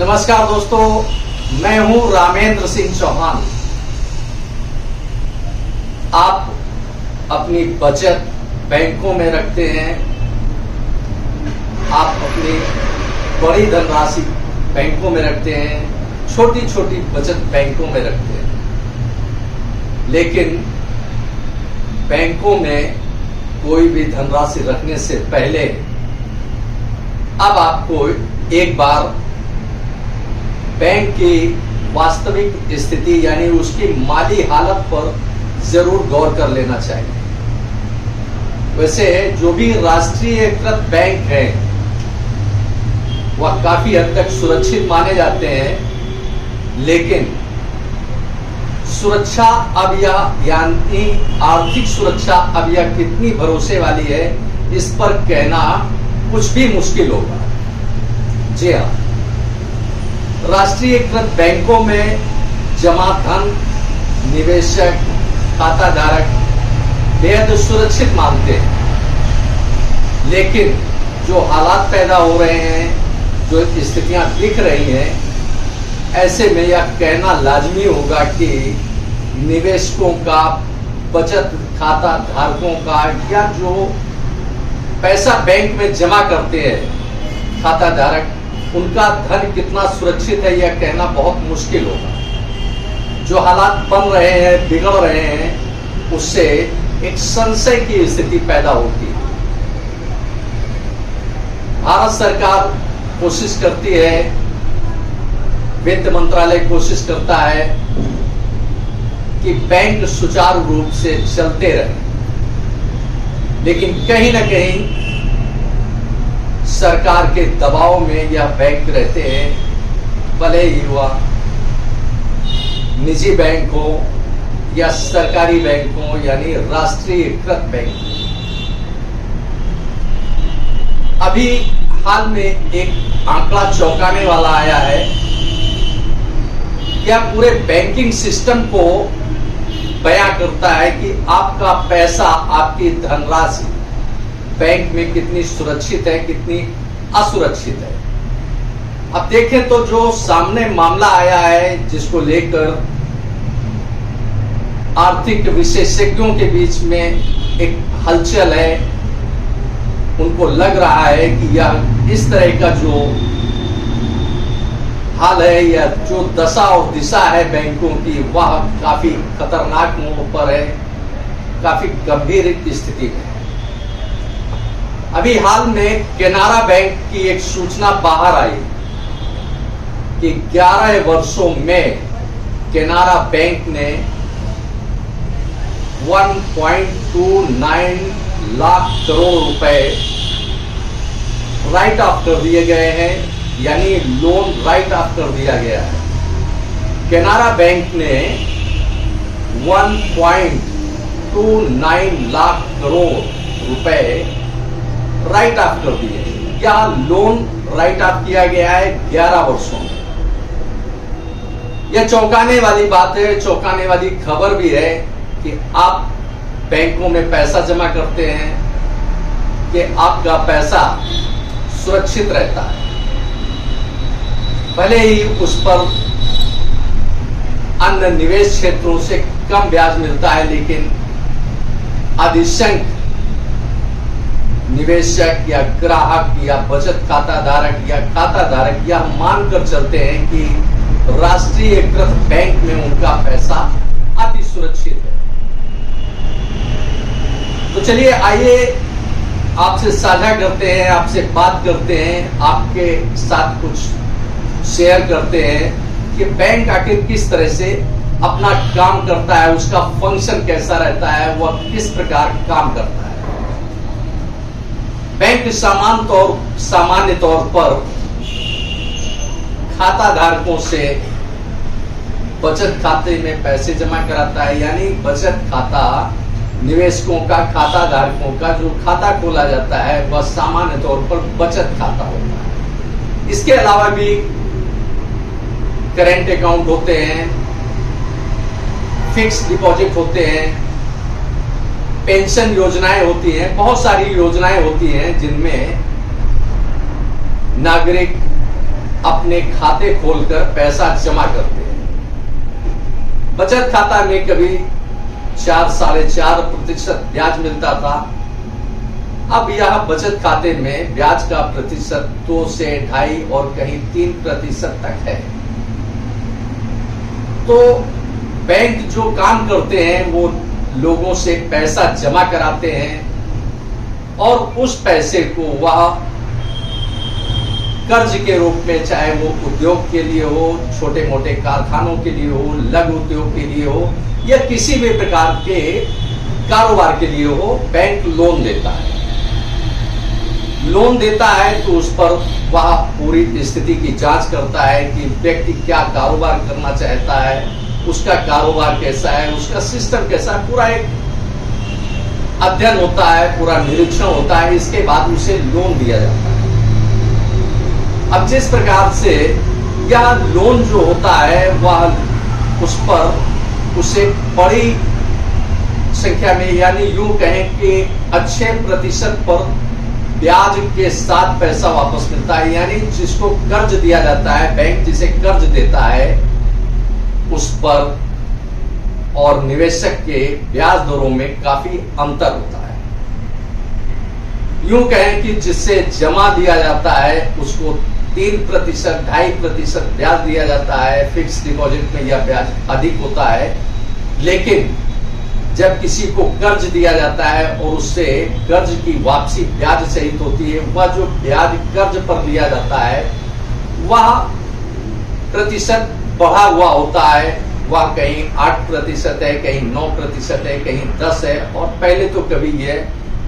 नमस्कार दोस्तों, मैं हूं रामेंद्र सिंह चौहान। आप अपनी बचत बैंकों में रखते हैं, आप अपनी बड़ी धनराशि बैंकों में रखते हैं, छोटी छोटी बचत बैंकों में रखते हैं, लेकिन बैंकों में कोई भी धनराशि रखने से पहले अब आपको एक बार बैंक की वास्तविक स्थिति यानी उसकी माली हालत पर जरूर गौर कर लेना चाहिए। वैसे जो भी राष्ट्रीयकृत बैंक हैं वह काफी हद तक सुरक्षित माने जाते हैं, लेकिन सुरक्षा अब यह यानी आर्थिक सुरक्षा अब यह कितनी भरोसे वाली है, इस पर कहना कुछ भी मुश्किल होगा। जी हाँ, राष्ट्रीयकृत बैंकों में जमा धन निवेशक खाता धारक बेहद सुरक्षित मानते हैं, लेकिन जो हालात पैदा हो रहे हैं, जो स्थितियां दिख रही हैं, ऐसे में यह कहना लाजमी होगा कि निवेशकों का, बचत खाता धारकों का या जो पैसा बैंक में जमा करते हैं खाता धारक, उनका धन कितना सुरक्षित है यह कहना बहुत मुश्किल होगा। जो हालात बन रहे हैं, बिगड़ रहे हैं, उससे एक संशय की स्थिति पैदा होती है। भारत सरकार कोशिश करती है, वित्त मंत्रालय कोशिश करता है कि बैंक सुचारू रूप से चलते रहे, लेकिन कहीं ना कहीं सरकार के दबाव में यह बैंक रहते हैं, भले ही वह निजी बैंक हो या सरकारी बैंक हो यानी राष्ट्रीयकृत बैंक। अभी हाल में एक आंकड़ा चौंकाने वाला आया है। यह पूरे बैंकिंग सिस्टम को बयां करता है कि आपका पैसा, आपकी धनराशि बैंक में कितनी सुरक्षित है, कितनी असुरक्षित है। अब देखें तो जो सामने मामला आया है, जिसको लेकर आर्थिक विशेषज्ञों के बीच में एक हलचल है, उनको लग रहा है कि यह इस तरह का जो हाल है या जो दशा और दिशा है बैंकों की, वह काफी खतरनाक मोड़ पर है, काफी गंभीर स्थिति में। अभी हाल में केनरा बैंक की एक सूचना बाहर आई कि 11 वर्षों में केनरा बैंक ने 1.29 लाख करोड़ रुपए राइट ऑफ कर दिए गए हैं, यानी लोन राइट ऑफ कर दिया गया है। केनरा बैंक ने 1.29 लाख करोड़ रुपए राइट ऑफ कर दिए। क्या लोन राइट ऑफ किया गया है 11 वर्षों में। यह चौंकाने वाली बात है, चौंकाने वाली खबर भी है कि आप बैंकों में पैसा जमा करते हैं कि आपका पैसा सुरक्षित रहता है। भले ही उस पर अन्य निवेश क्षेत्रों से कम ब्याज मिलता है, लेकिन अधिशंक निवेशक या ग्राहक या बचत खाता धारक या खाता धारक यह मानकर चलते हैं कि राष्ट्रीयकृत बैंक में उनका पैसा अति सुरक्षित है। तो चलिए आइए आपसे साझा करते हैं, आपसे बात करते हैं, आपके साथ कुछ शेयर करते हैं कि बैंक आखिर किस तरह से अपना काम करता है, उसका फंक्शन कैसा रहता है, वह किस प्रकार काम करता है। बैंक सामान्य तौर पर खाता धारकों से बचत खाते में पैसे जमा कराता है, यानी बचत खाता निवेशकों का, खाता धारकों का जो खाता खोला जाता है वह सामान्य तौर पर बचत खाता होता है। इसके अलावा भी करेंट अकाउंट होते हैं, फिक्स डिपॉजिट होते हैं, पेंशन योजनाएं होती हैं, बहुत सारी योजनाएं होती हैं जिनमें नागरिक अपने अपने खाते खोलकर पैसा जमा करते हैं। बचत खाता में कभी 4-4.5% ब्याज मिलता था। अब यह बचत खाते में ब्याज का प्रतिशत 2 से 2.5 और कहीं 3% तक है। तो बैंक जो काम करते हैं वो लोगों से पैसा जमा कराते हैं और उस पैसे को वह कर्ज के रूप में, चाहे वो उद्योग के लिए हो, छोटे मोटे कारखानों के लिए हो, लघु उद्योग के लिए हो या किसी भी प्रकार के कारोबार के लिए हो, बैंक लोन देता है। लोन देता है तो उस पर वह पूरी स्थिति की जांच करता है कि व्यक्ति क्या कारोबार करना चाहता है, उसका कारोबार कैसा है, उसका सिस्टम कैसा है, पूरा एक अध्ययन होता है, पूरा निरीक्षण होता है। इसके बाद उसे लोन दिया जाता है। अब जिस प्रकार से यह लोन जो होता है वह उस पर उसे बड़ी संख्या में, यानी यूं कहें कि अच्छे प्रतिशत पर ब्याज के साथ पैसा वापस मिलता है। यानी जिसको कर्ज दिया जाता है, बैंक जिसे कर्ज देता है उस पर और निवेशक के ब्याज दरों में काफी अंतर होता है। यूं कहें कि जिससे जमा दिया जाता है उसको 3%, 2.5% ब्याज दिया जाता है। फिक्स डिपॉजिट में यह ब्याज अधिक होता है। लेकिन जब किसी को कर्ज दिया जाता है और उससे कर्ज की वापसी ब्याज सहित होती है, वह जो ब्याज कर्ज पर लिया जाता है वह प्रतिशत बढ़ा हुआ होता है। वह कहीं 8% है, कहीं 9% है, कहीं 10 है और पहले तो कभी यह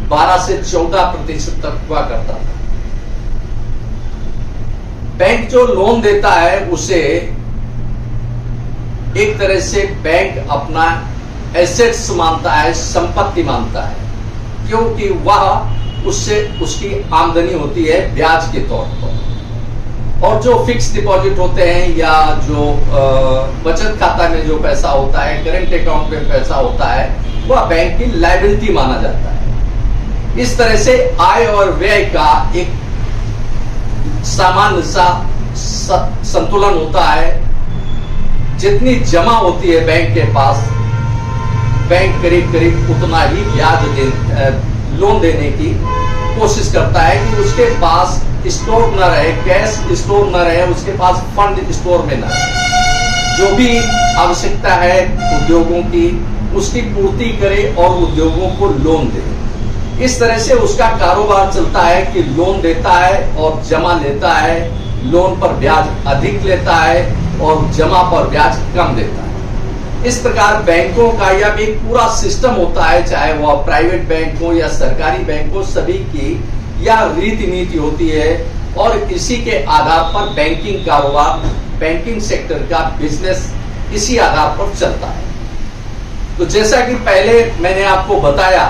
12 से 14% तक हुआ करता था। बैंक जो लोन देता है उसे एक तरह से बैंक अपना एसेट्स मानता है, संपत्ति मानता है, क्योंकि वह उससे उसकी आमदनी होती है ब्याज के तौर पर। और जो फिक्स डिपॉजिट होते हैं या जो बचत खाता में जो पैसा होता है, करंट अकाउंट में पैसा होता है, वह बैंक की लायबिलिटी माना जाता है। इस तरह से आय और व्यय का एक सामान्य सा संतुलन होता है। जितनी जमा होती है बैंक के पास, बैंक करीब करीब उतना ही ब्याज लोन देने की कोशिश करता है कि उसके पास स्टोर न रहे, कैश स्टोर न रहे, उसके पास फंड स्टोर में न रहे। जो भी आवश्यकता है उद्योगों की, उसकी पूर्ति करे और उद्योगों को लोन दे। इस तरह से उसका कारोबार चलता है कि लोन देता है और जमा लेता है। लोन पर ब्याज अधिक लेता है और जमा पर ब्याज कम देता है। इस प्रकार बैंकों का यह एक पूरा सिस्टम होता है, चाहे वह प्राइवेट बैंक हो या सरकारी बैंक हो, सभी की यह रीति नीति होती है और इसी के आधार पर बैंकिंग कारोबार, बैंकिंग सेक्टर का बिजनेस इसी आधार पर चलता है। तो जैसा कि पहले मैंने आपको बताया,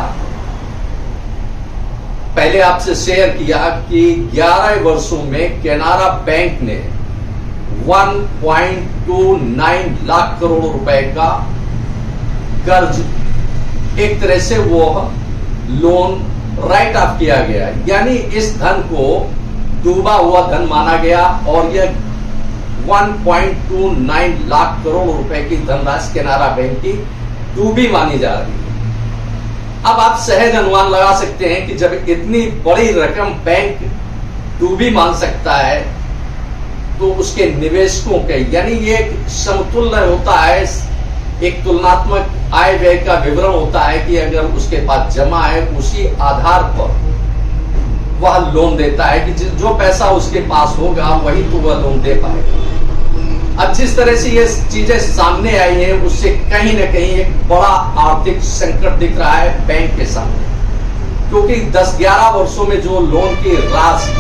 पहले आपसे शेयर किया कि 11 वर्षों में केनरा बैंक ने 1.29 लाख करोड़ रुपए का कर्ज, एक तरह से वो लोन राइट ऑफ किया गया। यानी इस धन को डूबा हुआ धन माना गया और यह 1.29 लाख करोड़ रुपए की धनराशि केनरा बैंक की डूबी मानी जा रही है। अब आप सहज अनुमान लगा सकते हैं कि जब इतनी बड़ी रकम बैंक डूबी मान सकता है तो उसके निवेशकों के, यानी ये एक समतुल्य होता है, एक तुलनात्मक आय व्यय का विवरण होता है कि अगर उसके पास जमा है उसी आधार पर वह लोन देता है कि जो पैसा उसके पास होगा वही तो वह लोन दे पाएगा। अब जिस तरह से ये चीजें सामने आई हैं उससे कहीं ना कहीं एक बड़ा आर्थिक संकट दिख रहा है बैंक के सामने, क्योंकि 10-11 वर्षों में जो लोन की राशि,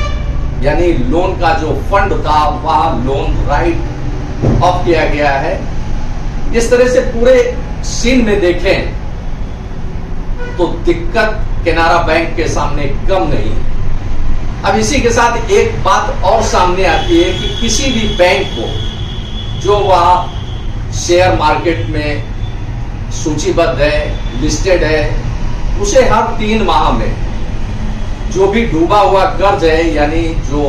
यानी लोन का जो फंड था वह लोन राइट ऑफ किया गया है। इस तरह से पूरे सीन में देखें तो दिक्कत केनरा बैंक के सामने कम नहीं है। अब इसी के साथ एक बात और सामने आती है कि किसी भी बैंक को जो वह शेयर मार्केट में सूचीबद्ध है, लिस्टेड है, उसे हर 3 माह में जो भी डूबा हुआ कर्ज है, यानी जो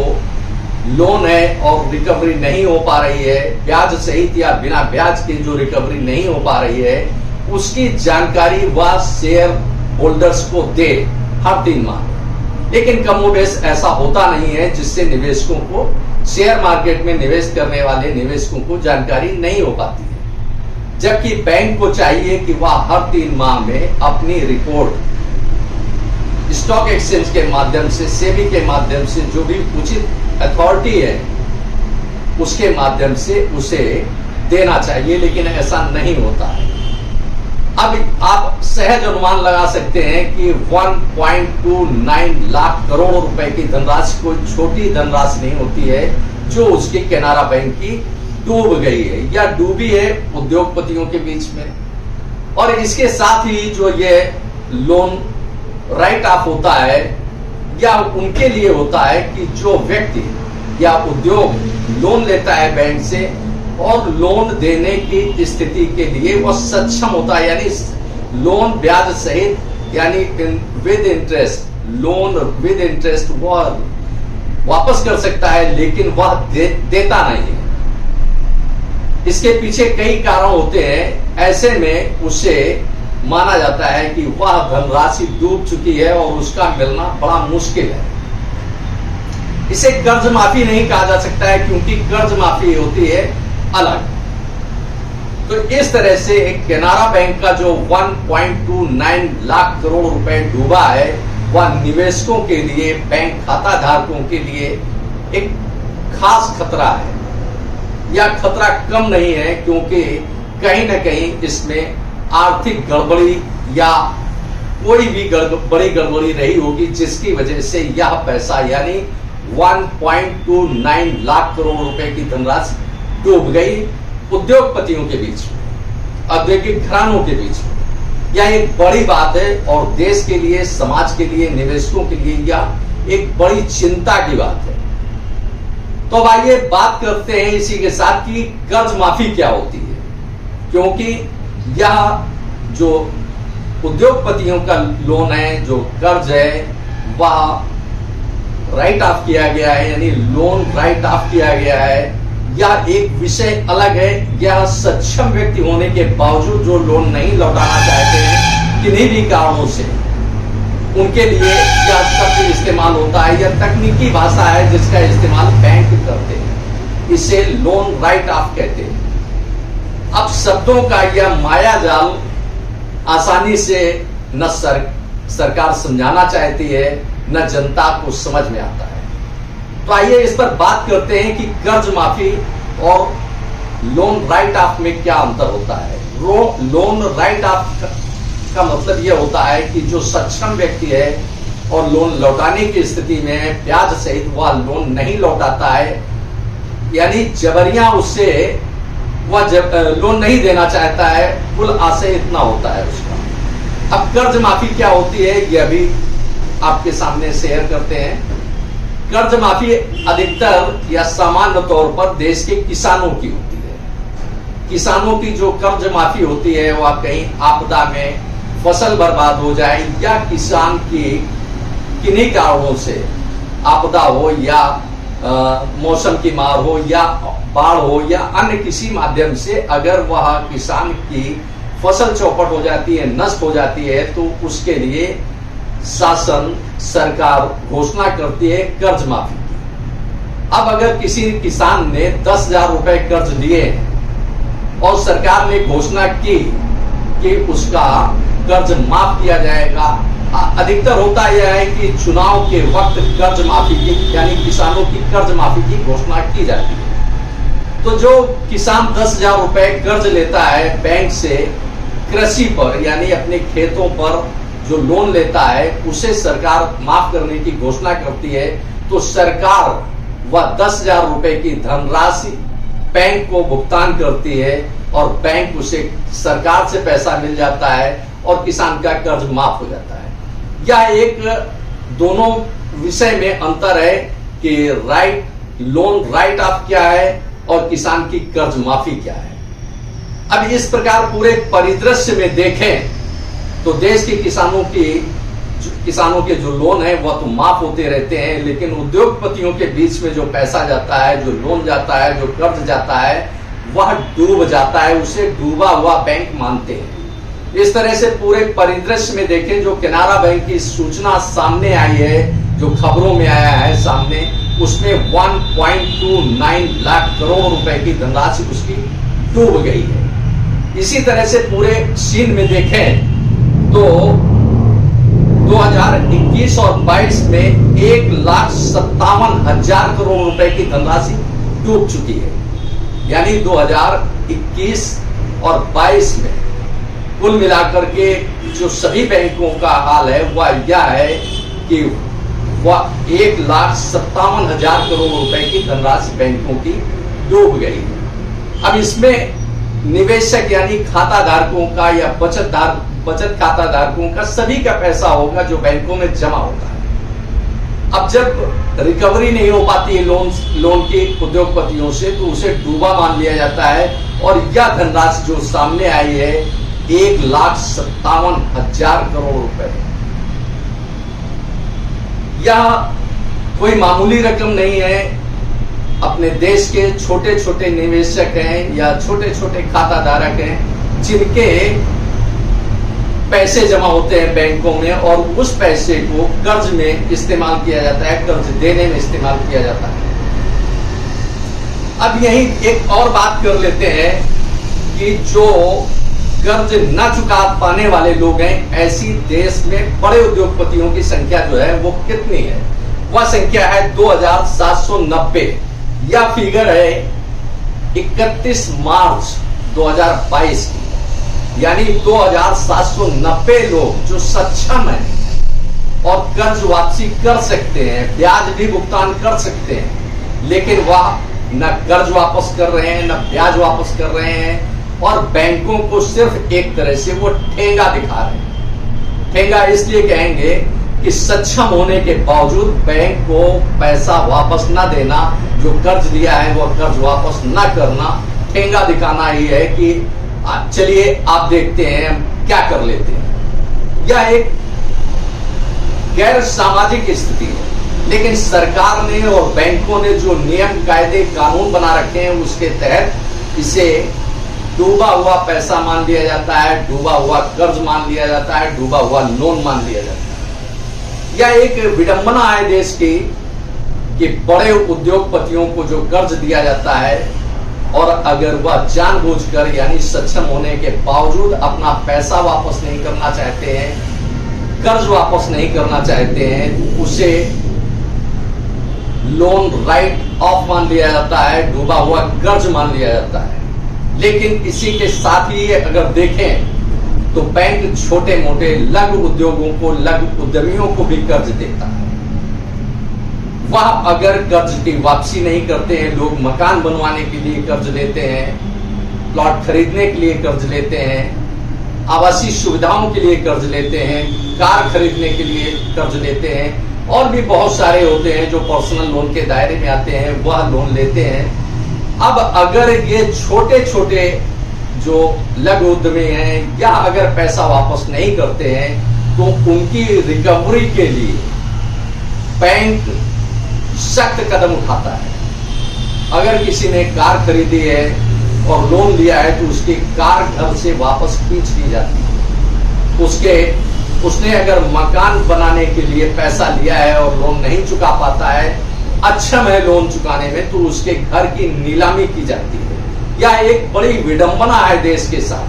लोन है और रिकवरी नहीं हो पा रही है, ब्याज सहित या बिना ब्याज के जो रिकवरी नहीं हो पा रही है, उसकी जानकारी वह शेयर होल्डर्स को दे हर 3 माह। लेकिन कमोबेश ऐसा होता नहीं है, जिससे निवेशकों को, शेयर मार्केट में निवेश करने वाले निवेशकों को जानकारी नहीं हो पाती है। जबकि बैंक को चाहिए कि वह हर 3 माह में अपनी रिपोर्ट स्टॉक एक्सचेंज के माध्यम से, सेबी के माध्यम से, जो भी उचित अथॉरिटी है उसके माध्यम से उसे देना चाहिए, लेकिन ऐसा नहीं होता है। अब आप सहज अनुमान लगा सकते हैं कि 1.29 लाख करोड़ रुपए की धनराशि कोई छोटी धनराशि नहीं होती है, जो उसकी केनरा बैंक की डूब गई है या डूबी है उद्योगपतियों के बीच में। और इसके साथ ही जो ये लोन राइट ऑफ होता है या उनके लिए होता है कि जो व्यक्ति या उद्योग लोन लेता है बैंक से और लोन देने की स्थिति के लिए वह सक्षम होता है, यानी लोन ब्याज सहित यानी with interest, loan with interest वह वापस कर सकता है, लेकिन वह देता नहीं है। इसके पीछे कई कारण होते हैं। ऐसे में उसे माना जाता है कि वह धनराशि डूब चुकी है और उसका मिलना बड़ा मुश्किल है। इसे कर्ज माफी नहीं कहा जा सकता है, क्योंकि कर्ज माफी होती है अलग। तो इस तरह से एक केनरा बैंक का जो 1.29 लाख करोड़ रुपए डूबा है, वह निवेशकों के लिए, बैंक खाता धारकों के लिए एक खास खतरा है। यह खतरा कम नहीं है, क्योंकि कहीं ना कहीं इसमें आर्थिक गड़बड़ी या कोई भी बड़ी गड़बड़ी रही होगी, जिसकी वजह से यह पैसा यानी 1.29 लाख करोड़ रुपए की धनराशि डूब गई उद्योगपतियों के बीच में, औद्योगिक घरानों के बीच में। यह एक बड़ी बात है और देश के लिए, समाज के लिए, निवेशकों के लिए यह एक बड़ी चिंता की बात है। तो अब आइए बात करते हैं इसी के साथ कि कर्ज माफी क्या होती है, क्योंकि यह जो उद्योगपतियों का लोन है, जो कर्ज है, वह राइट ऑफ किया गया है, यानी लोन राइट ऑफ किया गया है। यह एक विषय अलग है। यह सक्षम व्यक्ति होने के बावजूद जो लोन नहीं लौटाना चाहते हैं किन्हीं भी कारणों से, उनके लिए यह शब्द इस्तेमाल होता है। यह तकनीकी भाषा है जिसका इस्तेमाल बैंक करते हैं, इसे लोन राइट ऑफ कहते हैं। अब शब्दों का यह माया जाल आसानी से न सरकार समझाना चाहती है, न जनता को समझ में आता है। तो आइए इस पर बात करते हैं कि कर्ज माफी और लोन राइट ऑफ में क्या अंतर होता है। लोन राइट ऑफ का मतलब यह होता है कि जो सक्षम व्यक्ति है और लोन लौटाने की स्थिति में है, ब्याज सहित वह लोन नहीं लौटाता है, यानी जबरिया उससे वह लोन नहीं देना चाहता है, कुल आशय इतना होता है उसका। अब कर्ज माफी क्या होती है, यह भी आपके सामने शेयर करते हैं। कर्ज माफी अधिकतर या सामान्य तौर पर देश के किसानों की होती है। किसानों की जो कर्ज माफी होती है वह कहीं आपदा में फसल बर्बाद हो जाए या किसान की किन्हीं कारणों से आपदा हो या मौसम की मार हो या बाढ़ हो या अन्य किसी माध्यम से अगर वह किसान की फसल चौपट हो जाती है, नष्ट हो जाती है, तो उसके लिए शासन, सरकार घोषणा करती है कर्ज माफी की। अब अगर किसी किसान ने 10,000 रुपए कर्ज लिए और सरकार ने घोषणा की कि उसका कर्ज माफ किया जाएगा, अधिकतर होता यह है कि चुनाव के वक्त कर्ज माफी की यानी किसानों की कर्ज माफी की घोषणा की जाती है। तो जो किसान 10,000 रुपए कर्ज लेता है बैंक से कृषि पर यानी अपने खेतों पर जो लोन लेता है, उसे सरकार माफ करने की घोषणा करती है, तो सरकार वह 10,000 रुपए की धनराशि बैंक को भुगतान करती है और बैंक उसे सरकार से पैसा मिल जाता है और किसान का कर्ज माफ हो जाता है। यह एक दोनों विषय में अंतर है कि लोन राइट ऑफ क्या है और किसान की कर्ज माफी क्या है। अब इस प्रकार पूरे परिदृश्य में देखें तो देश के किसानों की किसानों के जो लोन है वह तो माफ होते रहते हैं, लेकिन उद्योगपतियों के बीच में जो पैसा जाता है, जो लोन जाता है, जो कर्ज जाता है, वह डूब जाता है। उसे डूबा हुआ बैंक मानते हैं। इस तरह से पूरे परिदृश्य में देखें, जो केनरा बैंक की सूचना सामने आई है, जो खबरों में आया है सामने, उसमें 1.29 लाख करोड़ रुपए की धनराशि उसकी डूब गई है। इसी तरह से पूरे सीन में देखें तो 2021 और 22 में 1,57,000 करोड़ रुपए की धनराशि डूब चुकी है। यानी 2021 और 22 में कुल मिलाकर के जो सभी बैंकों का हाल है वह यह है कि वह 1,57,000 करोड़ रुपए की धनराशि बैंकों की डूब गई है। अब इसमें निवेशक यानी खाता धारकों का या बचत खाता धारकों का सभी का पैसा होगा जो बैंकों में जमा होता है। अब जब रिकवरी नहीं हो पाती है लोन की उद्योगपतियों से, तो उसे डूबा मान लिया जाता है। और यह धनराशि जो सामने आई है 1,57,000 करोड़ रुपए, यह कोई मामूली रकम नहीं है। अपने देश के छोटे छोटे निवेशक हैं या छोटे छोटे खाता धारक हैं जिनके पैसे जमा होते हैं बैंकों में, और उस पैसे को कर्ज में इस्तेमाल किया जाता है, कर्ज देने में इस्तेमाल किया जाता है। अब यही एक और बात कर लेते हैं कि जो कर्ज न चुका पाने वाले लोग हैं, ऐसी देश में बड़े उद्योगपतियों की संख्या जो है वो कितनी है? वह संख्या है 2,790। यह फिगर है 31 मार्च 2022 की। यानी 2,790 लोग जो सक्षम हैं और कर्ज वापसी कर सकते हैं, ब्याज भी भुगतान कर सकते हैं, लेकिन वह न कर्ज वापस कर रहे हैं, न ब्याज वापस कर रहे हैं, और बैंकों को सिर्फ एक तरह से वो ठेंगा दिखा रहे हैं। ठेंगा इसलिए कहेंगे कि सक्षम होने के बावजूद बैंक को पैसा वापस ना देना, जो कर्ज दिया है वो कर्ज वापस ना करना, ठेंगा दिखाना ही है कि चलिए आप देखते हैं हम क्या कर लेते हैं। यह एक गैर सामाजिक स्थिति है, लेकिन सरकार ने और बैंकों ने जो नियम कायदे कानून बना रखे हैं उसके तहत इसे डूबा हुआ पैसा मान लिया जाता है, डूबा हुआ कर्ज मान लिया जाता है, डूबा हुआ लोन मान लिया जाता है। यह एक विडंबना है देश की कि बड़े उद्योगपतियों को जो कर्ज दिया जाता है, और अगर वह जानबूझकर यानी सक्षम होने के बावजूद अपना पैसा वापस नहीं करना चाहते हैं, कर्ज वापस नहीं करना चाहते हैं, उसे लोन राइट ऑफ मान लिया जाता है, डूबा हुआ कर्ज मान लिया जाता है। लेकिन इसी के साथ ही अगर देखें तो बैंक छोटे मोटे लघु उद्योगों को, लघु उद्यमियों को भी कर्ज देता है। वह अगर कर्ज की वापसी नहीं करते हैं, लोग मकान बनवाने के लिए कर्ज लेते हैं, प्लॉट खरीदने के लिए कर्ज लेते हैं, आवासीय सुविधाओं के लिए कर्ज लेते हैं, कार खरीदने के लिए कर्ज लेते हैं, और भी बहुत सारे होते हैं जो पर्सनल लोन के दायरे में आते हैं, वह लोन लेते हैं। अब अगर ये छोटे छोटे जो लघु उद्यमी हैं या अगर पैसा वापस नहीं करते हैं, तो उनकी रिकवरी के लिए बैंक सख्त कदम उठाता है। अगर किसी ने कार खरीदी है और लोन लिया है तो उसकी कार घर से वापस खींच ली जाती है। उसने अगर मकान बनाने के लिए पैसा लिया है और लोन नहीं चुका पाता है, अक्षम है लोन चुकाने में, तो उसके घर की नीलामी की जाती है। यह एक बड़ी विडंबना है देश के साथ,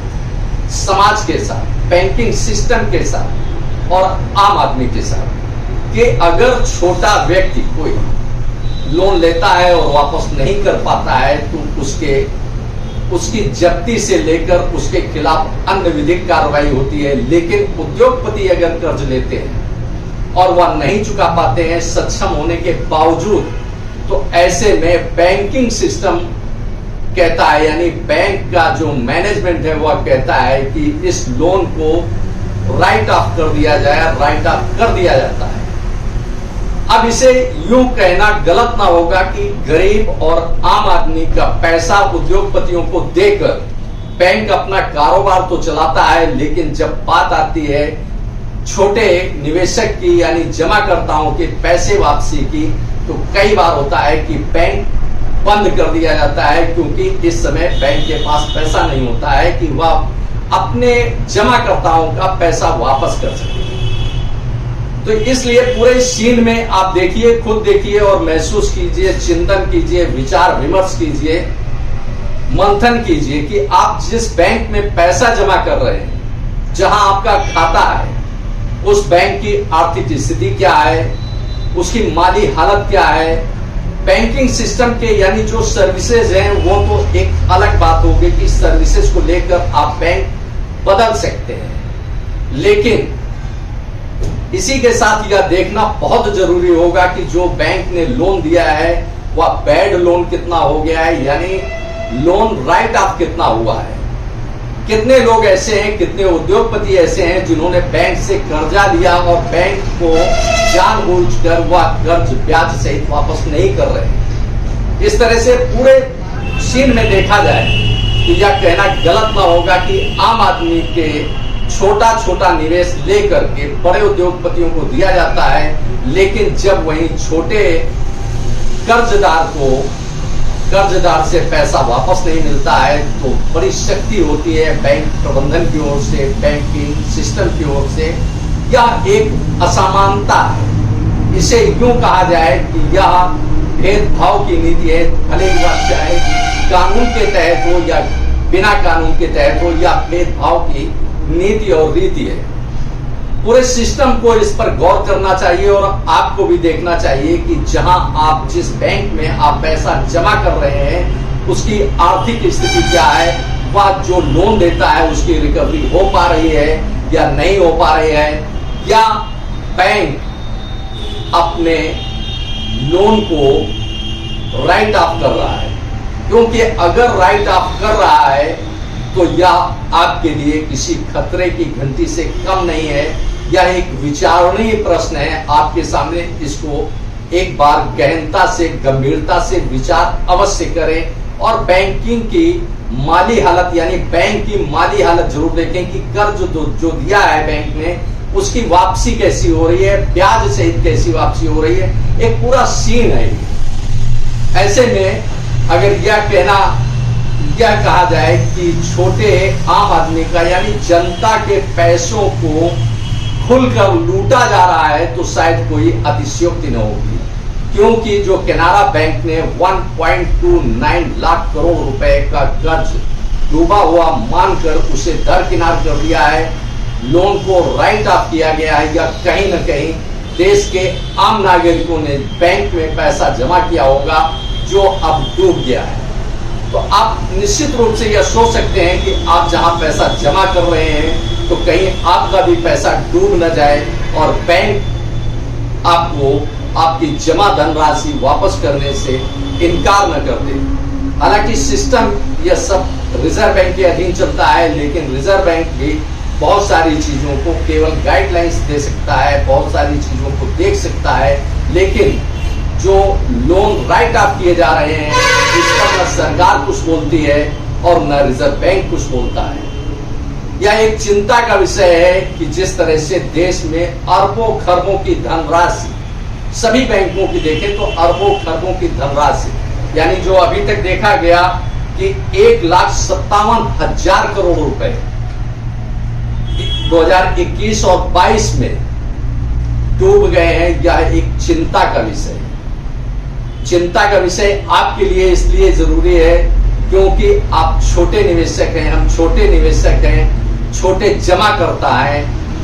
समाज के साथ, बैंकिंग सिस्टम के साथ और आम आदमी के साथ, कि अगर छोटा व्यक्ति कोई लोन लेता है और वापस नहीं कर पाता है तो उसकी जब्ती से लेकर उसके खिलाफ अन्य विधिक कार्रवाई होती है। लेकिन उद्योगपति अगर कर्ज लेते हैं और वह नहीं चुका पाते हैं सक्षम होने के बावजूद, तो ऐसे में बैंकिंग सिस्टम कहता है, यानी बैंक का जो मैनेजमेंट है वह कहता है कि इस लोन को राइट ऑफ कर दिया जाए, राइट ऑफ कर दिया जाता है। अब इसे यूं कहना गलत ना होगा कि गरीब और आम आदमी का पैसा उद्योगपतियों को देकर बैंक अपना कारोबार तो चलाता है, लेकिन जब बात आती है छोटे निवेशक की यानी जमाकर्ताओं के पैसे वापसी की, तो कई बार होता है कि बैंक बंद कर दिया जाता है, क्योंकि इस समय बैंक के पास पैसा नहीं होता है कि वह अपने जमाकर्ताओं का पैसा वापस कर सके। तो इसलिए पूरे सीन में आप देखिए, खुद देखिए और महसूस कीजिए, चिंतन कीजिए, विचार विमर्श कीजिए, मंथन कीजिए कि आप जिस बैंक में पैसा जमा कर रहे हैं, जहां आपका खाता है, उस बैंक की आर्थिक स्थिति क्या है, उसकी माली हालत क्या है, बैंकिंग सिस्टम के यानी जो सर्विसेज हैं वो तो एक अलग बात होगी कि सर्विसेज को लेकर आप बैंक बदल सकते हैं, लेकिन इसी के साथ यह देखना बहुत जरूरी होगा कि जो बैंक ने लोन दिया है वह बैड लोन कितना हो गया है, यानी लोन राइट ऑफ कितना हुआ है। कितने लोग ऐसे हैं, कितने उद्योगपति ऐसे हैं जिन्होंने बैंक से कर्जा लिया और बैंक को जानबूझकर वह कर्ज ब्याज सहित वापस नहीं कर रहे। इस तरह से पूरे सीन में देखा जाए तो यह कहना गलत ना होगा कि आम आदमी के छोटा छोटा निवेश लेकर के बड़े उद्योगपतियों को दिया जाता है, लेकिन जब वहीं छोटे कर्जदार से पैसा वापस नहीं मिलता है तो बड़ी शक्ति होती है बैंक प्रबंधन की ओर से, बैंकिंग सिस्टम की ओर से। यह एक असमानता है, इसे यूं कहा जाए कि यह भेदभाव की नीति है, भले ही वह चाहे कानून के तहत हो या बिना कानून के तहत हो, या भेदभाव की नीति और रीति है। पूरे सिस्टम को इस पर गौर करना चाहिए और आपको भी देखना चाहिए कि जहां आप जिस बैंक में आप पैसा जमा कर रहे हैं उसकी आर्थिक स्थिति क्या है, वह जो लोन देता है उसकी रिकवरी हो पा रही है या नहीं हो पा रही है, या बैंक अपने लोन को राइट ऑफ कर रहा है। क्योंकि अगर राइट ऑफ कर रहा है तो यह आपके लिए किसी खतरे की घंटी से कम नहीं है। यह एक विचारणीय प्रश्न है आपके सामने, इसको एक बार गहनता से, गंभीरता से विचार अवश्य करें और बैंकिंग की माली हालत यानी बैंक की माली हालत जरूर देखें कि कर्ज जो दिया है बैंक ने उसकी वापसी कैसी हो रही है, ब्याज सहित कैसी वापसी हो रही है, एक पूरा सीन है। ऐसे में अगर यह कहा जाए कि छोटे आम आदमी का यानी जनता के पैसों को खुलकर लूटा जा रहा है तो शायद कोई अतिशयोक्ति न होगी, क्योंकि जो केनरा बैंक ने 1.29 लाख करोड़ रुपए का कर्ज डूबा हुआ मानकर उसे दरकिनार कर दिया है, लोन को राइट ऑफ किया गया है, या कहीं न कहीं देश के आम नागरिकों ने बैंक में पैसा जमा किया होगा जो अब डूब गया है। तो आप निश्चित रूप से यह सोच सकते हैं कि आप जहां पैसा जमा कर रहे हैं तो कहीं आपका भी पैसा डूब न जाए और बैंक आपको आपकी जमा धनराशि वापस करने से इनकार न कर दे। हालांकि सिस्टम यह सब रिजर्व बैंक के अधीन चलता है, लेकिन रिजर्व बैंक भी बहुत सारी चीजों को केवल गाइडलाइंस दे सकता है, बहुत सारी चीजों को देख सकता है, लेकिन जो लोन राइट ऑफ किए जा रहे हैं इसका न सरकार कुछ बोलती है और न रिजर्व बैंक कुछ बोलता है। यह एक चिंता का विषय है कि जिस तरह से देश में अरबों खरबों की धनराशि, सभी बैंकों की देखें तो अरबों खरबों की धनराशि यानी जो अभी तक देखा गया कि 1,57,000 करोड़ रुपए 2021 और 22 में डूब गए हैं। यह एक चिंता का विषय है। चिंता का विषय आपके लिए इसलिए जरूरी है क्योंकि आप छोटे निवेशक हैं, हम छोटे निवेशक हैं, छोटे जमा करता है,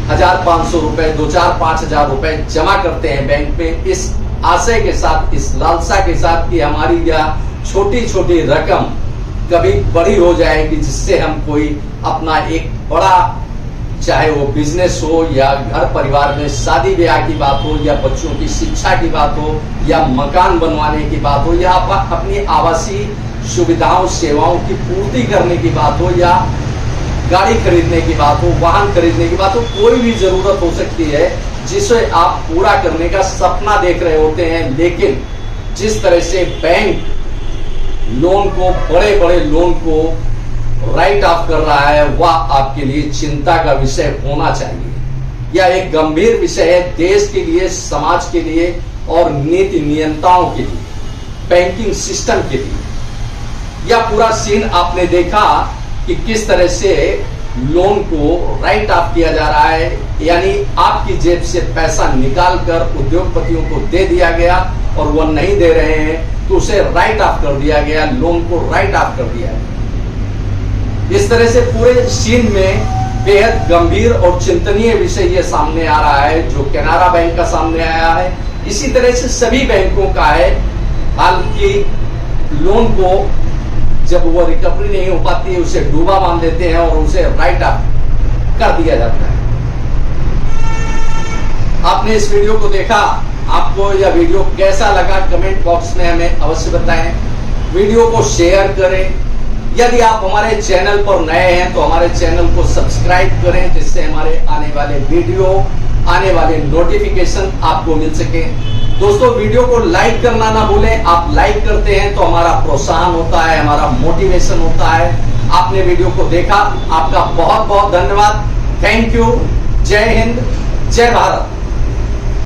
1,500 रुपए, 2-4-5 रुपए जमा करते हैं बैंक में इस आशय के साथ, इस लालसा के साथ कि हमारी यह छोटी छोटी रकम कभी बड़ी हो जाएगी, जिससे हम कोई अपना एक बड़ा, चाहे वो बिजनेस हो या घर परिवार में शादी ब्याह की बात हो या बच्चों की शिक्षा की बात हो या मकान बनवाने की बात हो या अपनी आवासीय सुविधाओं सेवाओं की पूर्ति करने की बात हो या गाड़ी खरीदने की बात हो, वाहन खरीदने की बात हो, कोई भी जरूरत हो सकती है जिसे आप पूरा करने का सपना देख रहे होते हैं। लेकिन जिस तरह से बैंक लोन को, बड़े बड़े लोन को राइट ऑफ कर रहा है, वह आपके लिए चिंता का विषय होना चाहिए। यह एक गंभीर विषय है देश के लिए, समाज के लिए और नीति नियंताओं के लिए, बैंकिंग सिस्टम के लिए। यह पूरा सीन आपने देखा कि किस तरह से लोन को राइट ऑफ किया जा रहा है, यानी आपकी जेब से पैसा निकाल कर उद्योगपतियों को दे दिया गया और वह नहीं दे रहे हैं तो उसे राइट ऑफ कर दिया गया, लोन को राइट ऑफ कर दिया गया। इस तरह से पूरे सीन में बेहद गंभीर और चिंतनीय विषय ये सामने आ रहा है जो कैनरा बैंक का सामने आया है। इसी तरह से सभी बैंकों का है। हालांकि लोन को जब वो रिकवरी नहीं हो पाती है उसे डूबा मान देते हैं और उसे राइट ऑफ कर दिया जाता है। आपने इस वीडियो को देखा, आपको यह वीडियो कैसा लगा कमेंट बॉक्स में हमें अवश्य बताएं। वीडियो को शेयर करें। यदि आप हमारे चैनल पर नए हैं तो हमारे चैनल को सब्सक्राइब करें जिससे हमारे आने वाले वीडियो, आने वाले नोटिफिकेशन आपको मिल सके। दोस्तों वीडियो को लाइक करना ना भूलें। आप लाइक करते हैं तो हमारा प्रोत्साहन होता है, हमारा मोटिवेशन होता है। आपने वीडियो को देखा, आपका बहुत बहुत धन्यवाद। Thank you. जय हिंद, जय भारत।